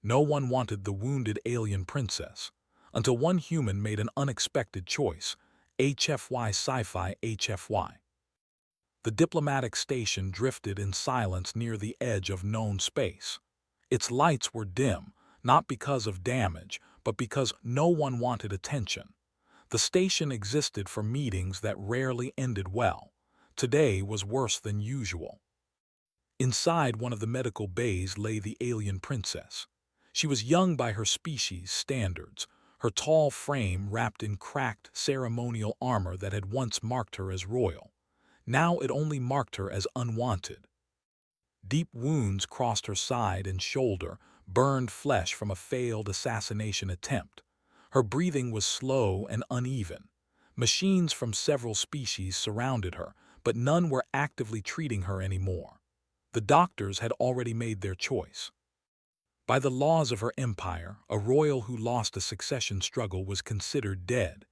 No one wanted the wounded alien princess, until one human made an unexpected choice. HFY Sci-Fi HFY. The diplomatic station drifted in silence near the edge of known space. Its lights were dim, not because of damage, but because no one wanted attention. The station existed for meetings that rarely ended well. Today was worse than usual. Inside one of the medical bays lay the alien princess. She was young by her species' standards, her tall frame wrapped in cracked ceremonial armor that had once marked her as royal. Now it only marked her as unwanted. Deep wounds crossed her side and shoulder, burned flesh from a failed assassination attempt. Her breathing was slow and uneven. Machines from several species surrounded her, but none were actively treating her anymore. The doctors had already made their choice. By the laws of her empire, a royal who lost a succession struggle was considered dead.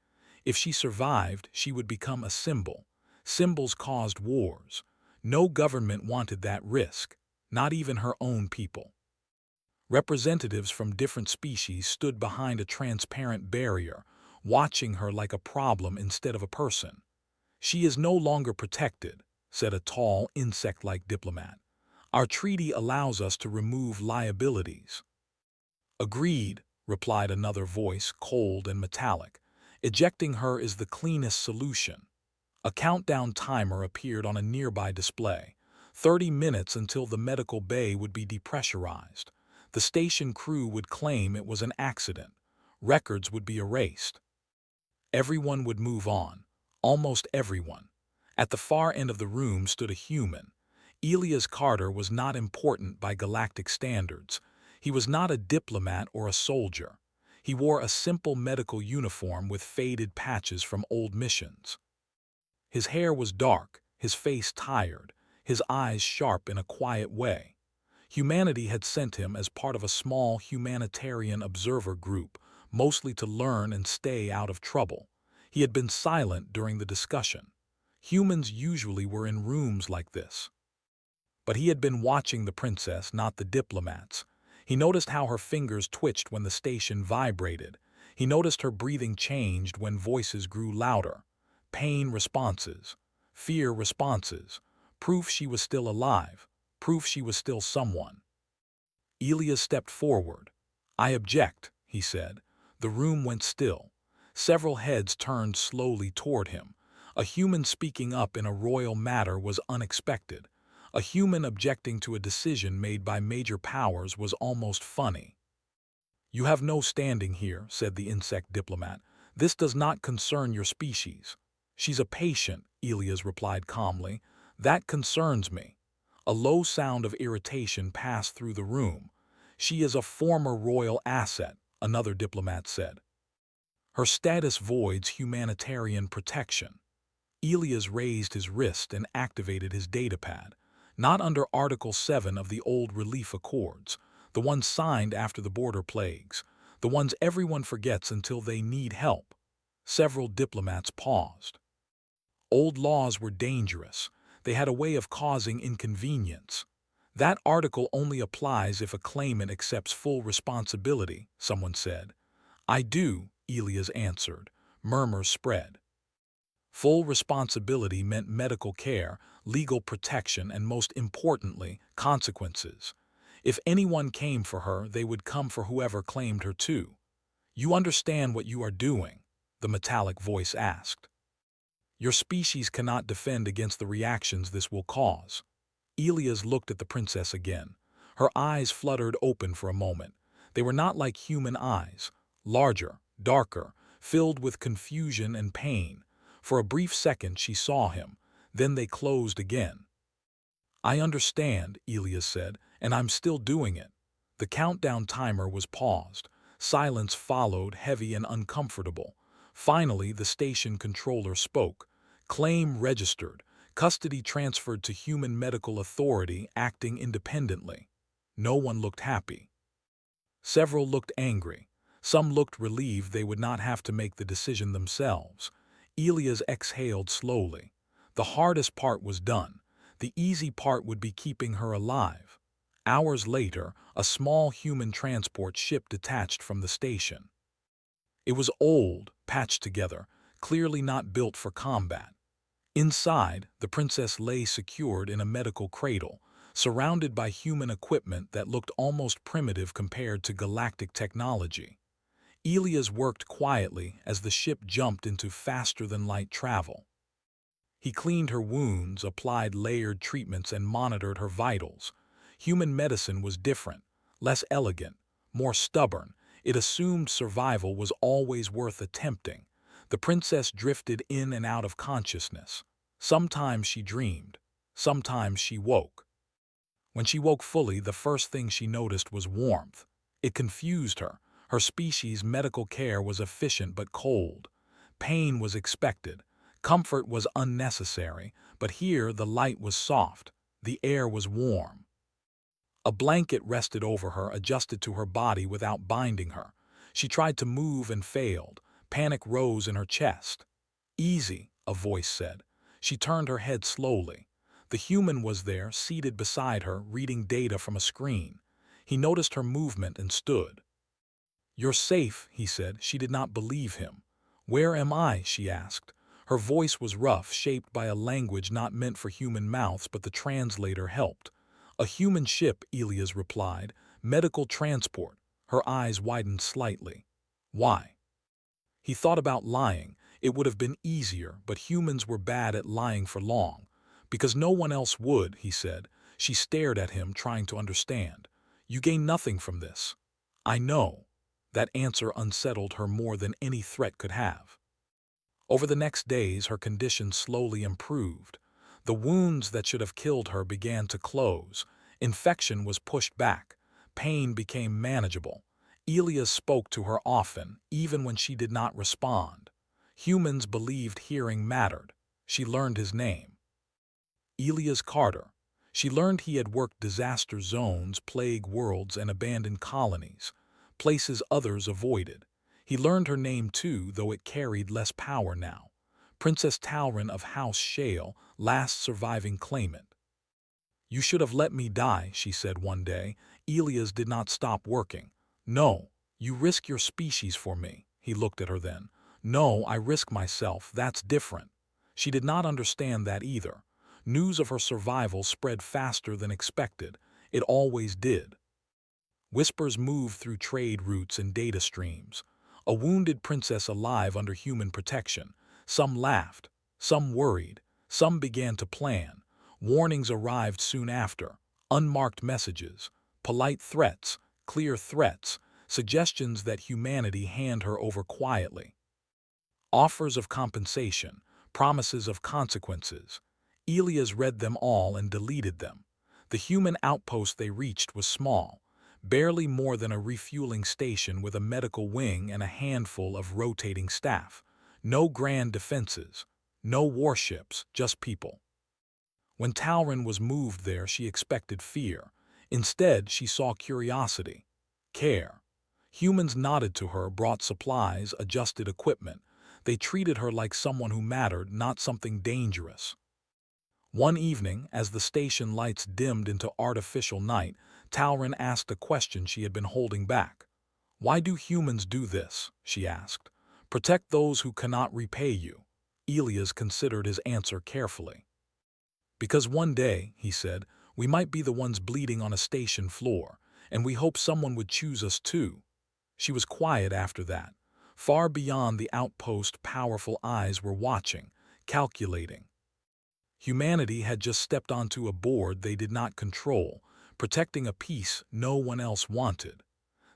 If she survived, she would become a symbol. Symbols caused wars. No government wanted that risk, not even her own people. Representatives from different species stood behind a transparent barrier, watching her like a problem instead of a person. "She is no longer protected," said a tall, insect-like diplomat. "Our treaty allows us to remove liabilities." "Agreed," replied another voice, cold and metallic. "Ejecting her is the cleanest solution." A countdown timer appeared on a nearby display. 30 minutes until the medical bay would be depressurized. The station crew would claim it was an accident. Records would be erased. Everyone would move on. Almost everyone. At the far end of the room stood a human. Elias Carter was not important by galactic standards. He was not a diplomat or a soldier. He wore a simple medical uniform with faded patches from old missions. His hair was dark, his face tired, his eyes sharp in a quiet way. Humanity had sent him as part of a small humanitarian observer group, mostly to learn and stay out of trouble. He had been silent during the discussion. Humans usually were in rooms like this. But he had been watching the princess, not the diplomats. He noticed how her fingers twitched when the station vibrated. He noticed her breathing changed when voices grew louder. Pain responses, fear responses, proof she was still alive, proof she was still someone. Elias stepped forward. "I object," he said. The room went still. Several heads turned slowly toward him. A human speaking up in a royal matter was unexpected. A human objecting to a decision made by major powers was almost funny. "You have no standing here," said the insect diplomat. "This does not concern your species." "She's a patient," Elias replied calmly. "That concerns me." A low sound of irritation passed through the room. "She is a former royal asset," another diplomat said. "Her status voids humanitarian protection." Elias raised his wrist and activated his datapad. Not under Article 7 of the old Relief Accords, the ones signed after the border plagues, the ones everyone forgets until they need help. Several diplomats paused. Old laws were dangerous. They had a way of causing inconvenience. "That article only applies if a claimant accepts full responsibility," someone said. "I do," Elias answered. Murmurs spread. Full responsibility meant medical care, legal protection, and most importantly, consequences. If anyone came for her, they would come for whoever claimed her too. "You understand what you are doing?" the metallic voice asked. "Your species cannot defend against the reactions this will cause." Elias looked at the princess again. Her eyes fluttered open for a moment. They were not like human eyes. Larger, darker, filled with confusion and pain. For a brief second she saw him, then they closed again. "I understand," Elias said, "and I'm still doing it." The countdown timer was paused. Silence followed, heavy and uncomfortable. Finally, the station controller spoke. "Claim registered. Custody transferred to Human Medical Authority, acting independently." No one looked happy. Several looked angry. Some looked relieved they would not have to make the decision themselves. Elias exhaled slowly. The hardest part was done. The easy part would be keeping her alive. Hours later, a small human transport ship detached from the station. It was old, patched together, clearly not built for combat. Inside, the princess lay secured in a medical cradle, surrounded by human equipment that looked almost primitive compared to galactic technology. Elias worked quietly as the ship jumped into faster-than-light travel. He cleaned her wounds, applied layered treatments, and monitored her vitals. Human medicine was different, less elegant, more stubborn. It assumed survival was always worth attempting. The princess drifted in and out of consciousness. Sometimes she dreamed, sometimes she woke. When she woke fully, the first thing she noticed was warmth. It confused her. Her species' medical care was efficient but cold. Pain was expected. Comfort was unnecessary, but here the light was soft. The air was warm. A blanket rested over her, adjusted to her body without binding her. She tried to move and failed. Panic rose in her chest. "Easy," a voice said. She turned her head slowly. The human was there, seated beside her, reading data from a screen. He noticed her movement and stood. "You're safe," he said. She did not believe him. "Where am I?" she asked. Her voice was rough, shaped by a language not meant for human mouths, but the translator helped. "A human ship," Elias replied. "Medical transport." Her eyes widened slightly. "Why?" He thought about lying. It would have been easier, but humans were bad at lying for long. "Because no one else would," he said. She stared at him, trying to understand. "You gain nothing from this." "I know." That answer unsettled her more than any threat could have. Over the next days, her condition slowly improved. The wounds that should have killed her began to close. Infection was pushed back. Pain became manageable. Elias spoke to her often, even when she did not respond. Humans believed hearing mattered. She learned his name. Elias Carter. She learned he had worked disaster zones, plague worlds, and abandoned colonies, places others avoided. He learned her name too, though it carried less power now. Princess Talrin of House Shale, last surviving claimant. "You should have let me die," she said one day. Elias did not stop working. "No, you risk your species for me." He looked at her then. "No, I risk myself. That's different." She did not understand that either. News of her survival spread faster than expected. It always did. Whispers moved through trade routes and data streams. A wounded princess alive under human protection. Some laughed, some worried, some began to plan. Warnings arrived soon after. Unmarked messages, polite threats, clear threats, suggestions that humanity hand her over quietly. Offers of compensation, promises of consequences. Elias read them all and deleted them. The human outpost they reached was small, barely more than a refueling station with a medical wing and a handful of rotating staff. No grand defenses, no warships, just people. When Talrin was moved there, she expected fear. Instead, she saw curiosity, care. Humans nodded to her, brought supplies, adjusted equipment. They treated her like someone who mattered, not something dangerous. One evening, as the station lights dimmed into artificial night, Talrin asked a question she had been holding back. "Why do humans do this?" she asked. "Protect those who cannot repay you." Elias considered his answer carefully. "Because one day," he said, "we might be the ones bleeding on a station floor, and we hope someone would choose us too." She was quiet after that. Far beyond the outpost, powerful eyes were watching, calculating. Humanity had just stepped onto a board they did not control, protecting a peace no one else wanted.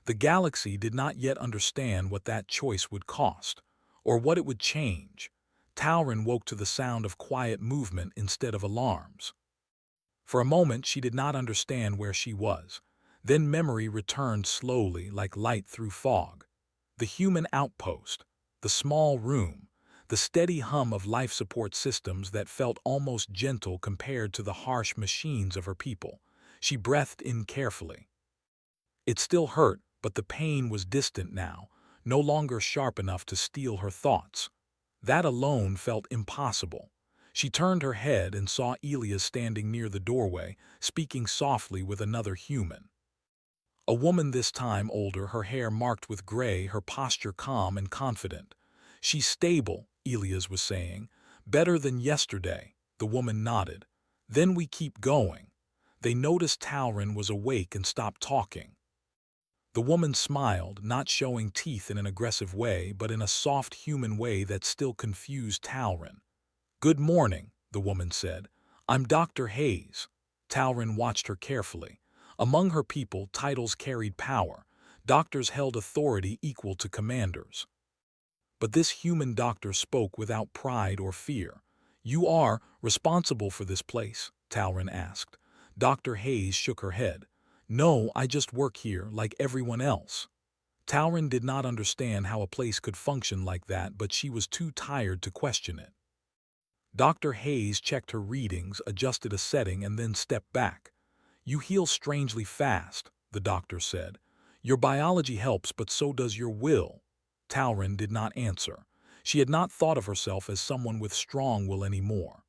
The galaxy did not yet understand what that choice would cost, or what it would change. Talrin woke to the sound of quiet movement instead of alarms. For a moment she did not understand where she was. Then memory returned slowly, like light through fog. The human outpost, the small room, the steady hum of life support systems that felt almost gentle compared to the harsh machines of her people. She breathed in carefully. It still hurt, but the pain was distant now, no longer sharp enough to steal her thoughts. That alone felt impossible. She turned her head and saw Elias standing near the doorway, speaking softly with another human. A woman this time older, her hair marked with gray, her posture calm and confident. "She's stable," Elias was saying. "Better than yesterday." The woman nodded. "Then we keep going." They noticed Talrin was awake and stopped talking. The woman smiled, not showing teeth in an aggressive way, but in a soft human way that still confused Talrin. "Good morning," the woman said. "I'm Dr. Hayes." Talrin watched her carefully. Among her people, titles carried power. Doctors held authority equal to commanders. But this human doctor spoke without pride or fear. "You are responsible for this place?" Talrin asked. Dr. Hayes shook her head. "No, I just work here like everyone else." Talrin did not understand how a place could function like that, but she was too tired to question it. Dr. Hayes checked her readings, adjusted a setting, and then stepped back. "You heal strangely fast," the doctor said. "Your biology helps, but so does your will." Talrin did not answer. She had not thought of herself as someone with strong will anymore.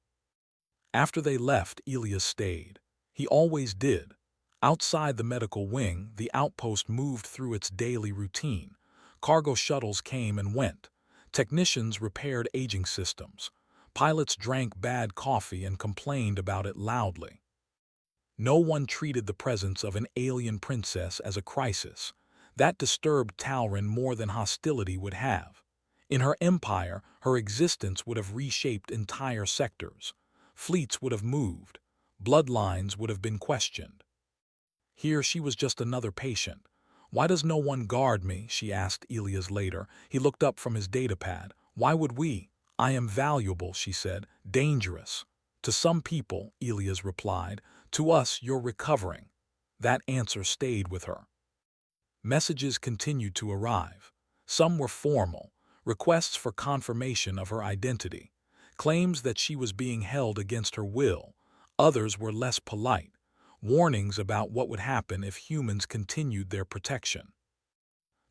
After they left, Elias stayed. He always did. Outside the medical wing, the outpost moved through its daily routine. Cargo shuttles came and went. Technicians repaired aging systems. Pilots drank bad coffee and complained about it loudly. No one treated the presence of an alien princess as a crisis. That disturbed Talrin more than hostility would have. In her empire, her existence would have reshaped entire sectors. Fleets would have moved. Bloodlines would have been questioned. Here she was just another patient. "Why does no one guard me?" she asked Elias later. He looked up from his datapad. "Why would we?" "I am valuable," she said. "Dangerous." "To some people," Elias replied. "To us, you're recovering." That answer stayed with her. Messages continued to arrive. Some were formal, requests for confirmation of her identity, claims that she was being held against her will. Others were less polite, warnings about what would happen if humans continued their protection.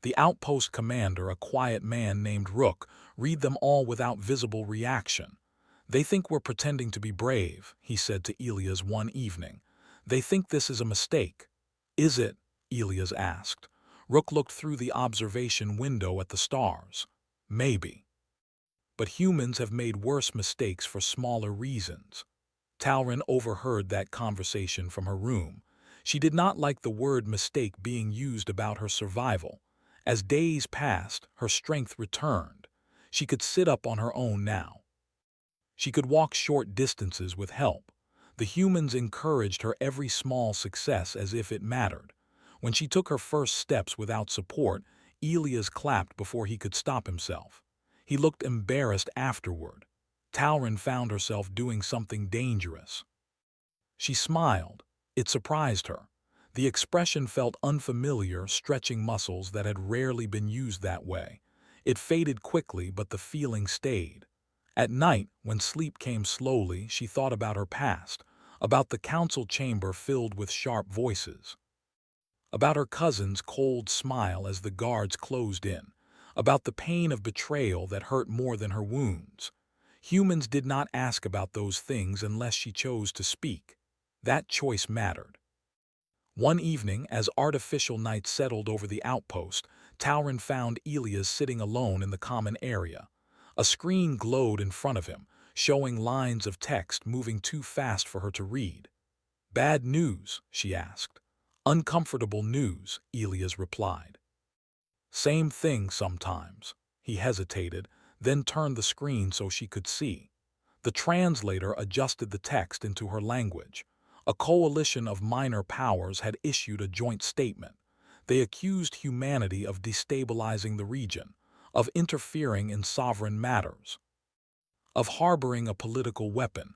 The outpost commander, a quiet man named Rook, read them all without visible reaction. "They think we're pretending to be brave," he said to Elias one evening. "They think this is a mistake." "Is it?" Elias asked. Rook looked through the observation window at the stars. "Maybe. But humans have made worse mistakes for smaller reasons." Talrin overheard that conversation from her room. She did not like the word mistake being used about her survival. As days passed, her strength returned. She could sit up on her own now. She could walk short distances with help. The humans encouraged her every small success as if it mattered. When she took her first steps without support, Elias clapped before he could stop himself. He looked embarrassed afterward. Talrin found herself doing something dangerous. She smiled. It surprised her. The expression felt unfamiliar, stretching muscles that had rarely been used that way. It faded quickly, but the feeling stayed. At night, when sleep came slowly, she thought about her past, about the council chamber filled with sharp voices, about her cousin's cold smile as the guards closed in, about the pain of betrayal that hurt more than her wounds. Humans did not ask about those things unless she chose to speak. That choice mattered. One evening, as artificial night settled over the outpost, Talrin found Elias sitting alone in the common area. A screen glowed in front of him, showing lines of text moving too fast for her to read. "Bad news?" she asked. "Uncomfortable news," Elias replied. "Same thing sometimes." He hesitated, then turned the screen so she could see. The translator adjusted the text into her language. A coalition of minor powers had issued a joint statement. They accused humanity of destabilizing the region, of interfering in sovereign matters, of harboring a political weapon.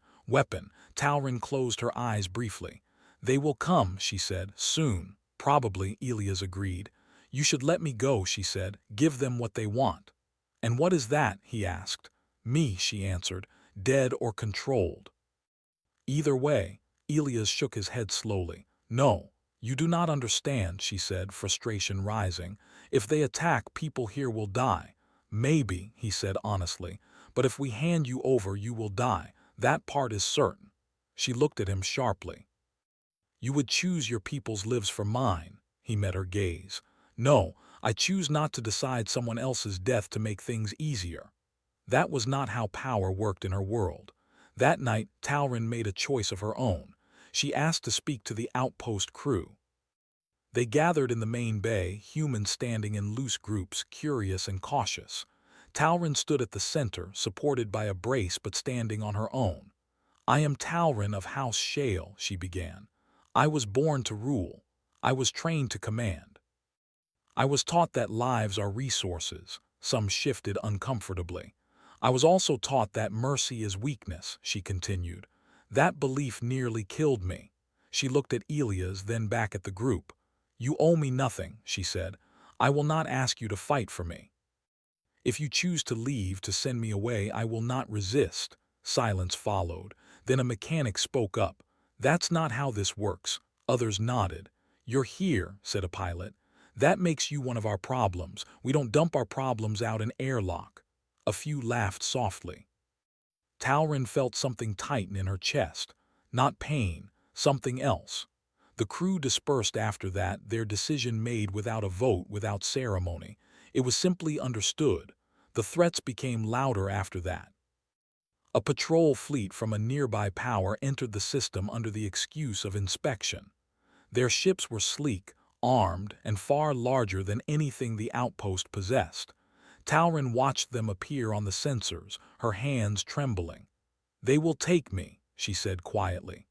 Talrin closed her eyes briefly. "They will come," she said, "soon." "Probably," Elias agreed. "You should let me go," she said. "Give them what they want." "And what is that?" he asked. "Me," she answered, "dead or controlled." Either way, Elias shook his head slowly. "No, you do not understand," she said, frustration rising. "If they attack, people here will die." "Maybe," he said honestly, "but if we hand you over, you will die. That part is certain. She looked at him sharply. You would choose your people's lives for mine, he met her gaze. No, I choose not to decide someone else's death to make things easier. That was not how power worked in her world. That night, Talrin made a choice of her own. She asked to speak to the outpost crew. They gathered in the main bay, humans standing in loose groups, curious and cautious. Talrin stood at the center, supported by a brace but standing on her own. I am Talrin of House Shale, she began. I was born to rule. I was trained to command. I was taught that lives are resources. Some shifted uncomfortably. I was also taught that mercy is weakness, she continued. That belief nearly killed me. She looked at Elias, then back at the group. You owe me nothing, she said. I will not ask you to fight for me. If you choose to leave, to send me away, I will not resist. Silence followed. Then a mechanic spoke up. That's not how this works. Others nodded. You're here, said a pilot. That makes you one of our problems. We don't dump our problems out in airlock. A few laughed softly. Talrin felt something tighten in her chest. Not pain, something else. The crew dispersed after that, their decision made without a vote, without ceremony. It was simply understood. The threats became louder after that. A patrol fleet from a nearby power entered the system under the excuse of inspection. Their ships were sleek, armed, and far larger than anything the outpost possessed. Talrin watched them appear on the sensors, her hands trembling. They will take me, she said quietly.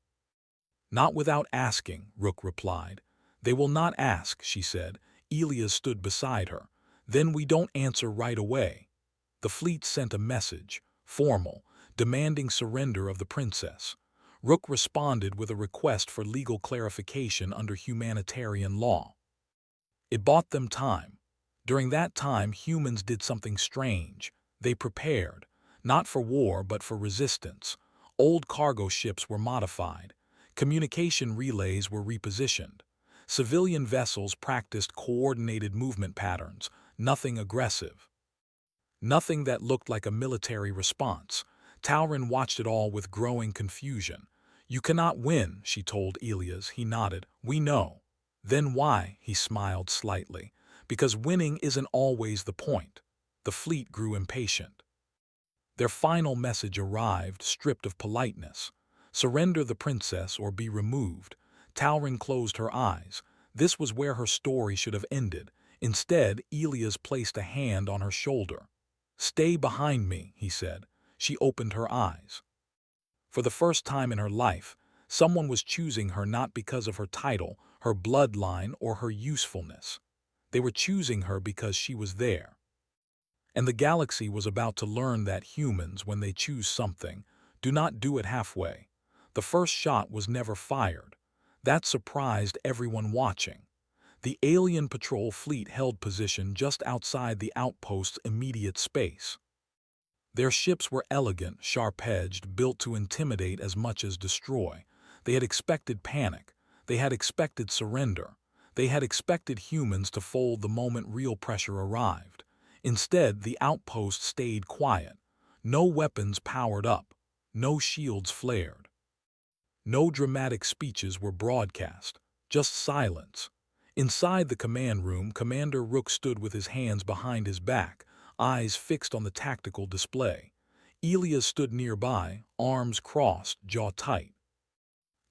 Not without asking, Rook replied. They will not ask, she said. Elias stood beside her. Then we don't answer right away. The fleet sent a message, formal, demanding surrender of the princess. Rook responded with a request for legal clarification under humanitarian law. It bought them time. During that time, humans did something strange. They prepared, not for war but for resistance. Old cargo ships were modified. Communication relays were repositioned. Civilian vessels practiced coordinated movement patterns, nothing aggressive. Nothing that looked like a military response. Talrin watched it all with growing confusion. You cannot win, she told Elias. He nodded. We know. Then why? He smiled slightly. Because winning isn't always the point. The fleet grew impatient. Their final message arrived, stripped of politeness. Surrender the princess or be removed. Talrin closed her eyes. This was where her story should have ended. Instead, Elias placed a hand on her shoulder. Stay behind me, he said. She opened her eyes. For the first time in her life, someone was choosing her not because of her title, her bloodline, or her usefulness. They were choosing her because she was there. And the galaxy was about to learn that humans, when they choose something, do not do it halfway. The first shot was never fired. That surprised everyone watching. The alien patrol fleet held position just outside the outpost's immediate space. Their ships were elegant, sharp-edged, built to intimidate as much as destroy. They had expected panic. They had expected surrender. They had expected humans to fold the moment real pressure arrived. Instead, the outpost stayed quiet. No weapons powered up. No shields flared. No dramatic speeches were broadcast. Just silence. Inside the command room, Commander Rook stood with his hands behind his back, eyes fixed on the tactical display. Elias stood nearby, arms crossed, jaw tight.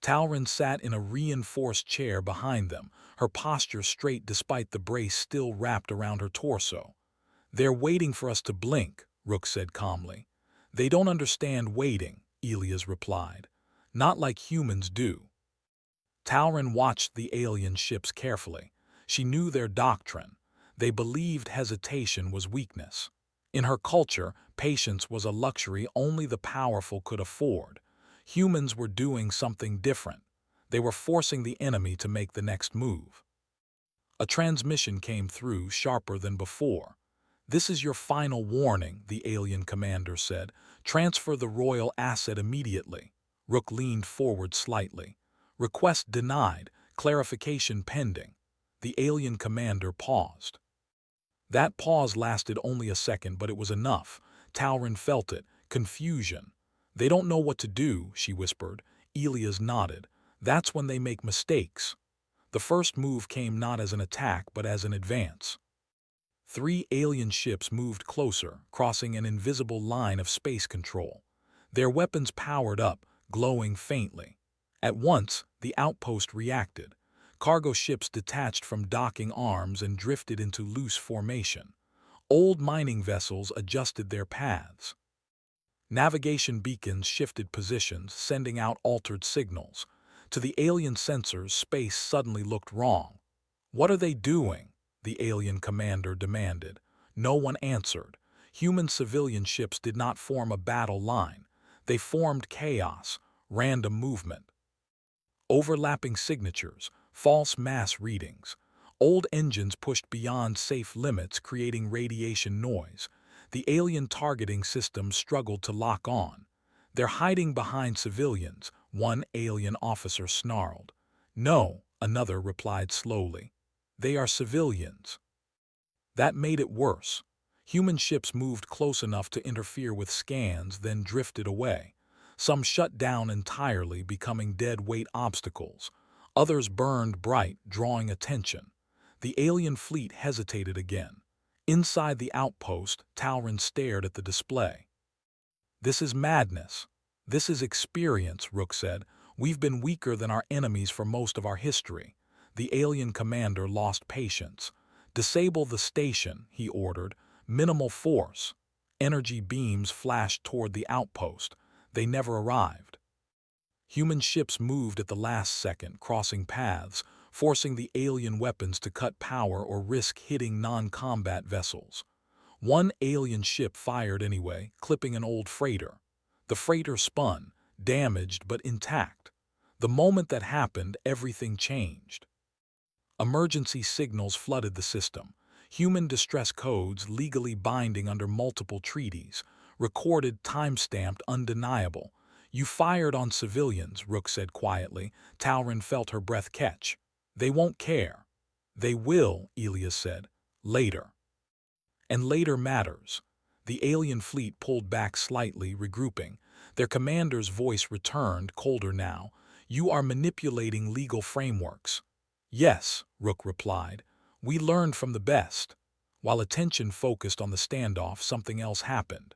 Talrin sat in a reinforced chair behind them, her posture straight despite the brace still wrapped around her torso. They're waiting for us to blink, Rook said calmly. They don't understand waiting, Elias replied. Not like humans do. Talrin watched the alien ships carefully. She knew their doctrine. They believed hesitation was weakness. In her culture, patience was a luxury only the powerful could afford. Humans were doing something different. They were forcing the enemy to make the next move. A transmission came through, sharper than before. This is your final warning, the alien commander said. Transfer the royal asset immediately. Rook leaned forward slightly. Request denied, clarification pending. The alien commander paused. That pause lasted only a second, but it was enough. Talrin felt it, confusion. They don't know what to do, she whispered. Elias nodded. That's when they make mistakes. The first move came not as an attack but as an advance. 3 alien ships moved closer, crossing an invisible line of space control. Their weapons powered up, glowing faintly. At once, the outpost reacted. Cargo ships detached from docking arms and drifted into loose formation. Old mining vessels adjusted their paths. Navigation beacons shifted positions, sending out altered signals. To the alien sensors, space suddenly looked wrong. "What are they doing?" the alien commander demanded. No one answered. Human civilian ships did not form a battle line. They formed chaos, random movement. Overlapping signatures, false mass readings. Old engines pushed beyond safe limits, creating radiation noise. The alien targeting system struggled to lock on. "They're hiding behind civilians," one alien officer snarled. "No," another replied slowly. "They are civilians." That made it worse. Human ships moved close enough to interfere with scans, then drifted away. Some shut down entirely, becoming dead-weight obstacles. Others burned bright, drawing attention. The alien fleet hesitated again. Inside the outpost, Talron stared at the display. "This is madness. This is experience," Rook said. "We've been weaker than our enemies for most of our history." The alien commander lost patience. "Disable the station," he ordered. "Minimal force." Energy beams flashed toward the outpost. They never arrived. Human ships moved at the last second, crossing paths, forcing the alien weapons to cut power or risk hitting non-combat vessels. One alien ship fired anyway, clipping an old freighter. The freighter spun, damaged but intact. The moment that happened, everything changed. Emergency signals flooded the system. Human distress codes, legally binding under multiple treaties. Recorded, time-stamped, undeniable. "You fired on civilians," Rook said quietly. Talron felt her breath catch. "They won't care." "They will," Elias said. "Later." And later matters. The alien fleet pulled back slightly, regrouping. Their commander's voice returned, colder now. "You are manipulating legal frameworks." "Yes," Rook replied. "We learned from the best." While attention focused on the standoff, something else happened.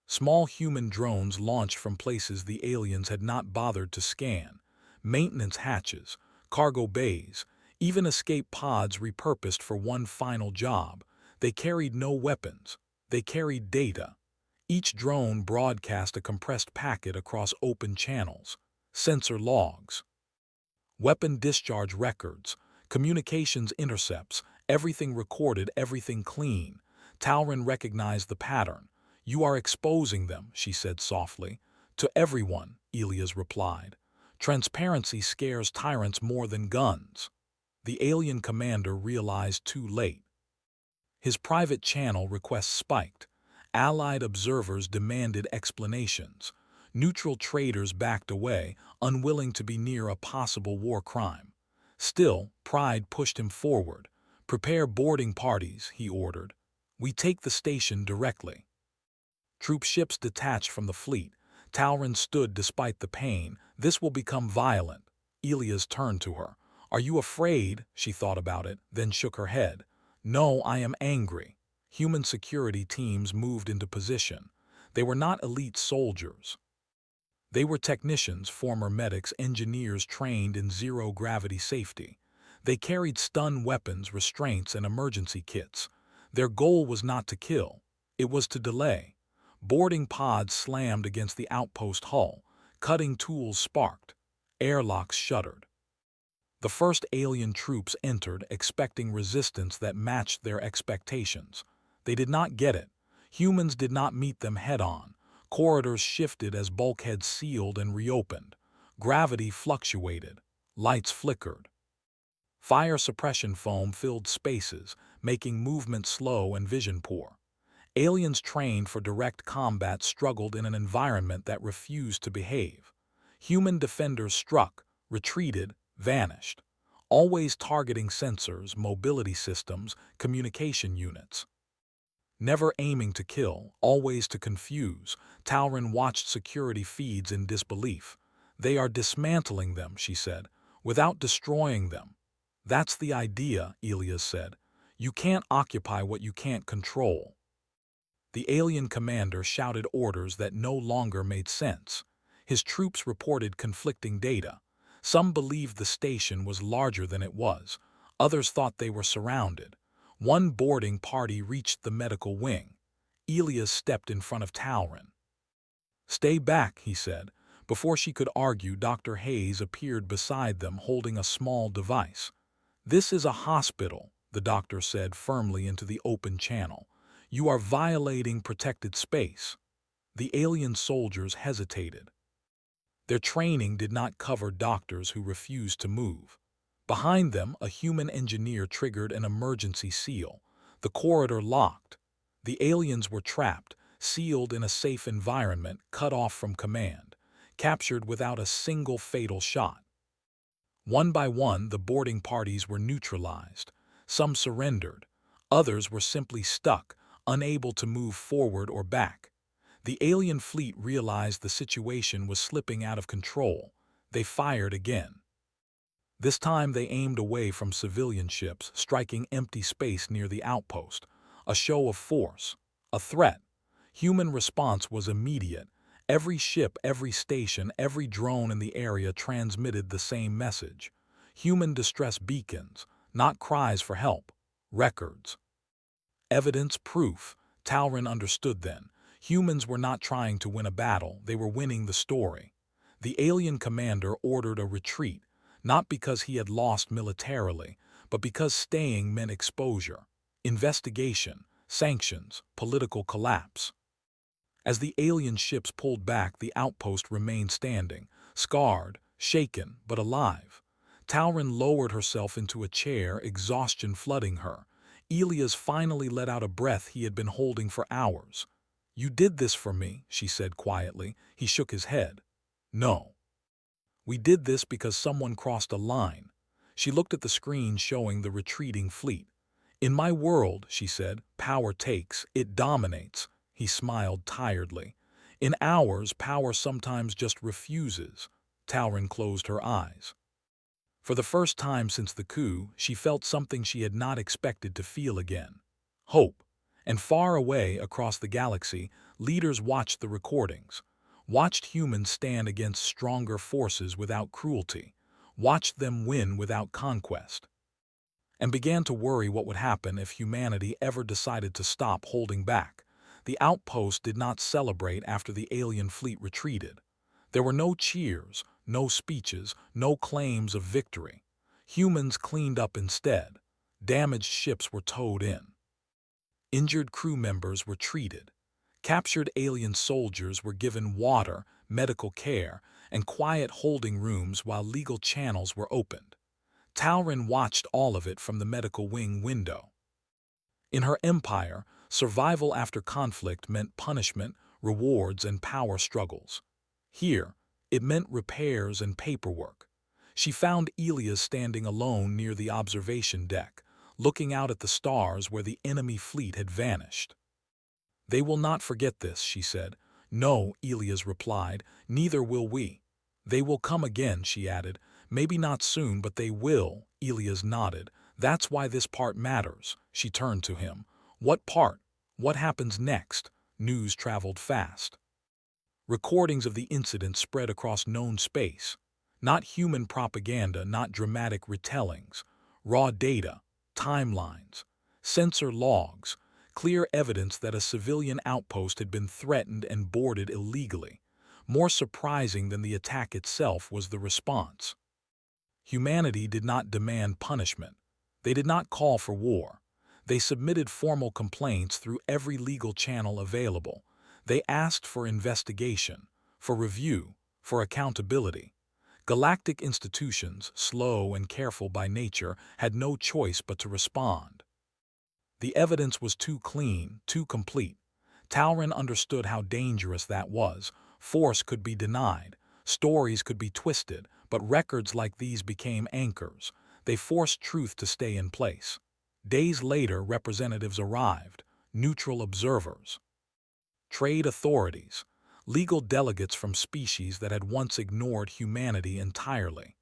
Small human drones launched from places the aliens had not bothered to scan. Maintenance hatches, cargo bays, even escape pods repurposed for one final job. They carried no weapons. They carried data. Each drone broadcast a compressed packet across open channels. Sensor logs, weapon discharge records, communications intercepts, everything recorded, everything clean. Talron recognized the pattern. "You are exposing them," she said softly. "To everyone," Elias replied. "Transparency scares tyrants more than guns." The alien commander realized too late. His private channel requests spiked. Allied observers demanded explanations. Neutral traders backed away, unwilling to be near a possible war crime. Still, pride pushed him forward. "Prepare boarding parties," he ordered. "We take the station directly." Troop ships detached from the fleet. Talron stood despite the pain. "This will become violent." Elias turned to her. "Are you afraid?" She thought about it, then shook her head. "No, I am angry." Human security teams moved into position. They were not elite soldiers. They were technicians, former medics, engineers trained in zero-gravity safety. They carried stun weapons, restraints, and emergency kits. Their goal was not to kill. It was to delay. Boarding pods slammed against the outpost hull. Cutting tools sparked. Airlocks shuddered. The first alien troops entered, expecting resistance that matched their expectations. They did not get it. Humans did not meet them head-on. Corridors shifted as bulkheads sealed and reopened. Gravity fluctuated. Lights flickered. Fire suppression foam filled spaces, making movement slow and vision poor. Aliens trained for direct combat struggled in an environment that refused to behave. Human defenders struck, retreated, vanished, always targeting sensors, mobility systems, communication units. Never aiming to kill, always to confuse, Talrin watched security feeds in disbelief. They are dismantling them, she said, without destroying them. That's the idea, Elias said. You can't occupy what you can't control. The alien commander shouted orders that no longer made sense. His troops reported conflicting data. Some believed the station was larger than it was. Others thought they were surrounded. One boarding party reached the medical wing. Elias stepped in front of Talrin. "Stay back," he said. Before she could argue, Dr. Hayes appeared beside them holding a small device. "This is a hospital," the doctor said firmly into the open channel. "You are violating protected space." The alien soldiers hesitated. Their training did not cover doctors who refused to move. Behind them, a human engineer triggered an emergency seal. The corridor locked. The aliens were trapped, sealed in a safe environment, cut off from command, captured without a single fatal shot. One by one, the boarding parties were neutralized. Some surrendered. Others were simply stuck, unable to move forward or back. The alien fleet realized the situation was slipping out of control. They fired again. This time they aimed away from civilian ships, striking empty space near the outpost. A show of force. A threat. Human response was immediate. Every ship, every station, every drone in the area transmitted the same message. Human distress beacons, not cries for help. Records. Evidence, proof. Talrin understood then. Humans were not trying to win a battle, they were winning the story. The alien commander ordered a retreat, not because he had lost militarily, but because staying meant exposure, investigation, sanctions, political collapse. As the alien ships pulled back, the outpost remained standing, scarred, shaken, but alive. Talrin lowered herself into a chair, exhaustion flooding her. Elias finally let out a breath he had been holding for hours. "You did this for me," she said quietly. He shook his head. "No. We did this because someone crossed a line." She looked at the screen showing the retreating fleet. "In my world," she said, "power takes, it dominates." He smiled tiredly. "In ours, power sometimes just refuses." Talrin closed her eyes. For the first time since the coup, she felt something she had not expected to feel again. Hope. And far away across the galaxy, leaders watched the recordings, watched humans stand against stronger forces without cruelty, watched them win without conquest, and began to worry what would happen if humanity ever decided to stop holding back. The outpost did not celebrate after the alien fleet retreated. There were no cheers, no speeches, no claims of victory. Humans cleaned up instead. Damaged ships were towed in. Injured crew members were treated. Captured alien soldiers were given water, medical care, and quiet holding rooms while legal channels were opened. Talrin watched all of it from the medical wing window. In her empire, survival after conflict meant punishment, rewards, and power struggles. Here, it meant repairs and paperwork. She found Elias standing alone near the observation deck, looking out at the stars where the enemy fleet had vanished. "They will not forget this," she said. "No," Elias replied, "neither will we." "They will come again," she added. "Maybe not soon, but they will." Elias nodded. "That's why this part matters." She turned to him. "What part? What happens next?" News traveled fast. Recordings of the incident spread across known space. Not human propaganda, not dramatic retellings. Raw data, timelines, sensor logs, clear evidence that a civilian outpost had been threatened and boarded illegally. More surprising than the attack itself was the response. Humanity did not demand punishment. They did not call for war. They submitted formal complaints through every legal channel available. They asked for investigation, for review, for accountability. Galactic institutions, slow and careful by nature, had no choice but to respond. The evidence was too clean, too complete. Talrin understood how dangerous that was. Force could be denied, stories could be twisted, but records like these became anchors. They forced truth to stay in place. Days later, representatives arrived. neutral observers, trade authorities, legal delegates from species that had once ignored humanity entirely.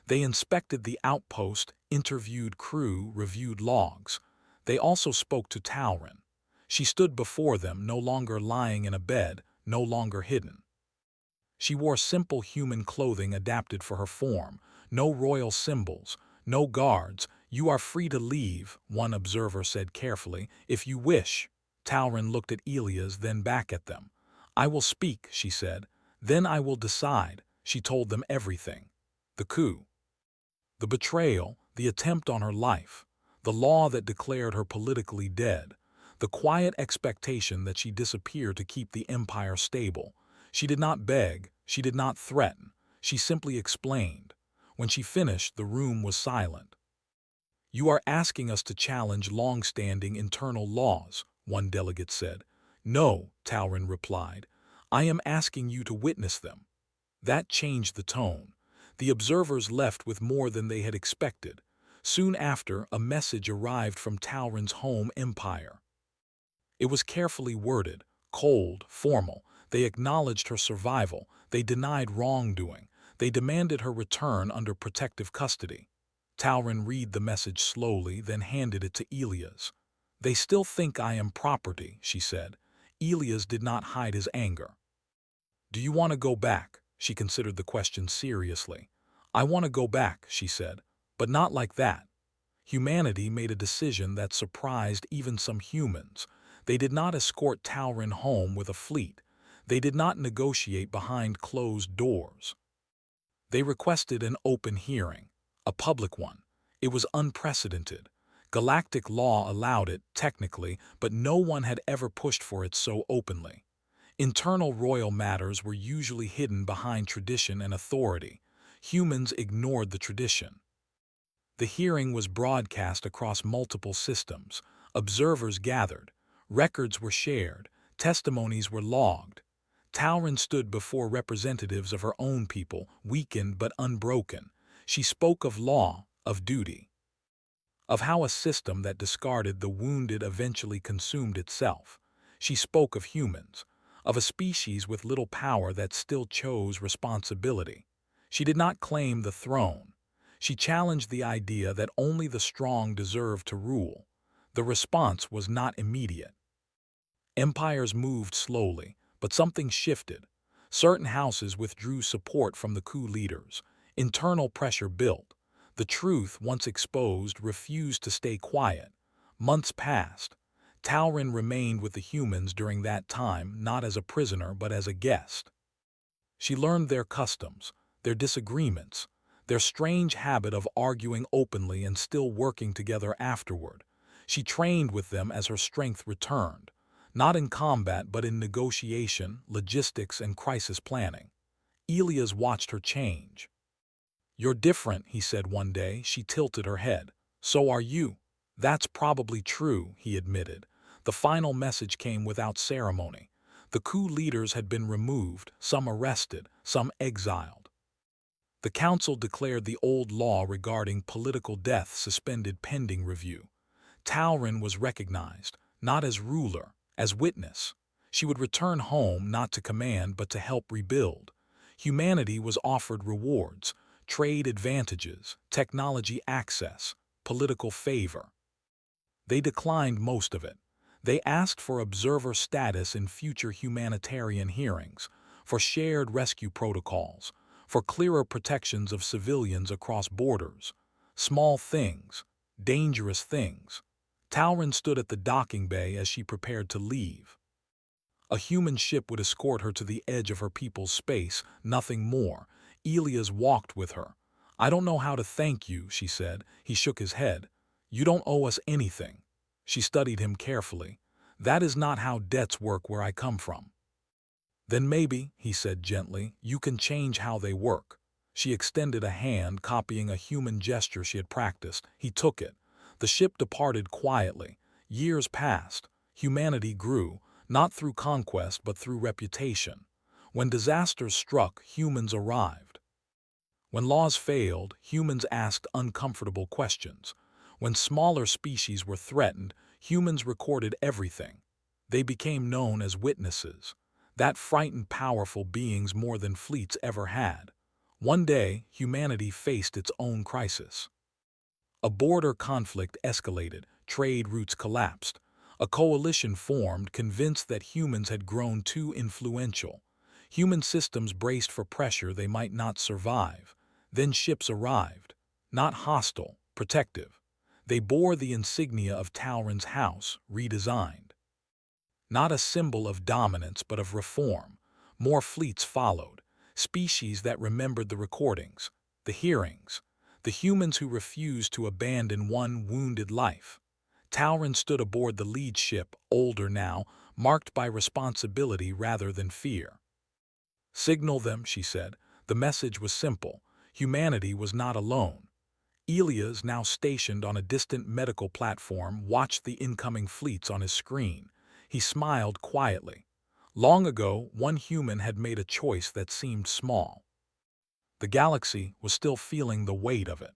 They inspected the outpost, interviewed crew, reviewed logs. They also spoke to Taurin. She stood before them, no longer lying in a bed, no longer hidden. She wore simple human clothing adapted for her form, no royal symbols, no guards. "You are free to leave," one observer said carefully, "if you wish." Taurin looked at Elias, then back at them. "I will speak," she said. "Then I will decide." She told them everything. The coup, the betrayal, the attempt on her life, the law that declared her politically dead, the quiet expectation that she disappear to keep the empire stable. She did not beg, she did not threaten, she simply explained. When she finished, the room was silent. "You are asking us to challenge long-standing internal laws," one delegate said. "No," Taurin replied. "I am asking you to witness them." That changed the tone. The observers left with more than they had expected. Soon after, a message arrived from Taurin's home empire. It was carefully worded, cold, formal. They acknowledged her survival. They denied wrongdoing. They demanded her return under protective custody. Taurin read the message slowly, then handed it to Elias. "They still think I am property," she said. Elias did not hide his anger. "Do you want to go back?" She considered the question seriously. "I want to go back," she said, "but not like that." Humanity made a decision that surprised even some humans. They did not escort Taurin home with a fleet. They did not negotiate behind closed doors. They requested an open hearing, a public one. It was unprecedented. Galactic law allowed it, technically, but no one had ever pushed for it so openly. Internal royal matters were usually hidden behind tradition and authority. Humans ignored the tradition. The hearing was broadcast across multiple systems. Observers gathered. Records were shared. Testimonies were logged. Taurin stood before representatives of her own people, weakened but unbroken. She spoke of law, of duty, of how a system that discarded the wounded eventually consumed itself. She spoke of humans, of a species with little power that still chose responsibility. She did not claim the throne. She challenged the idea that only the strong deserve to rule. The response was not immediate. Empires moved slowly, but something shifted. Certain houses withdrew support from the coup leaders. Internal pressure built. The truth, once exposed, refused to stay quiet. Months passed. Taurin remained with the humans during that time, not as a prisoner but as a guest. She learned their customs, their disagreements, their strange habit of arguing openly and still working together afterward. She trained with them as her strength returned, not in combat but in negotiation, logistics, and crisis planning. Elias watched her change. "You're different," he said one day. She tilted her head. "So are you." "That's probably true," he admitted. The final message came without ceremony. The coup leaders had been removed, some arrested, some exiled. The council declared the old law regarding political death suspended pending review. Taurin was recognized, not as ruler, as witness. She would return home not to command but to help rebuild. Humanity was offered rewards, trade advantages, technology access, political favor. They declined most of it. They asked for observer status in future humanitarian hearings, for shared rescue protocols, for clearer protections of civilians across borders. Small things, dangerous things. Taurin stood at the docking bay as she prepared to leave. A human ship would escort her to the edge of her people's space, nothing more. Elias walked with her. "I don't know how to thank you," she said. He shook his head. "You don't owe us anything." She studied him carefully. "That is not how debts work where I come from." "Then maybe," he said gently, "you can change how they work." She extended a hand, copying a human gesture she had practiced. He took it. The ship departed quietly. Years passed. Humanity grew, not through conquest but through reputation. When disasters struck, humans arrived. When laws failed, humans asked uncomfortable questions. When smaller species were threatened, humans recorded everything. They became known as witnesses, that frightened powerful beings more than fleets ever had. One day, humanity faced its own crisis. A border conflict escalated, trade routes collapsed. A coalition formed, convinced that humans had grown too influential. Human systems braced for pressure they might not survive. Then ships arrived, not hostile, protective. They bore the insignia of Talron's house, redesigned. Not a symbol of dominance but of reform. More fleets followed, species that remembered the recordings, the hearings, the humans who refused to abandon one wounded life. Talron stood aboard the lead ship, older now, marked by responsibility rather than fear. "Signal them," she said. The message was simple. Humanity was not alone. Elias, now stationed on a distant medical platform, watched the incoming fleets on his screen. He smiled quietly. Long ago, one human had made a choice that seemed small. The galaxy was still feeling the weight of it.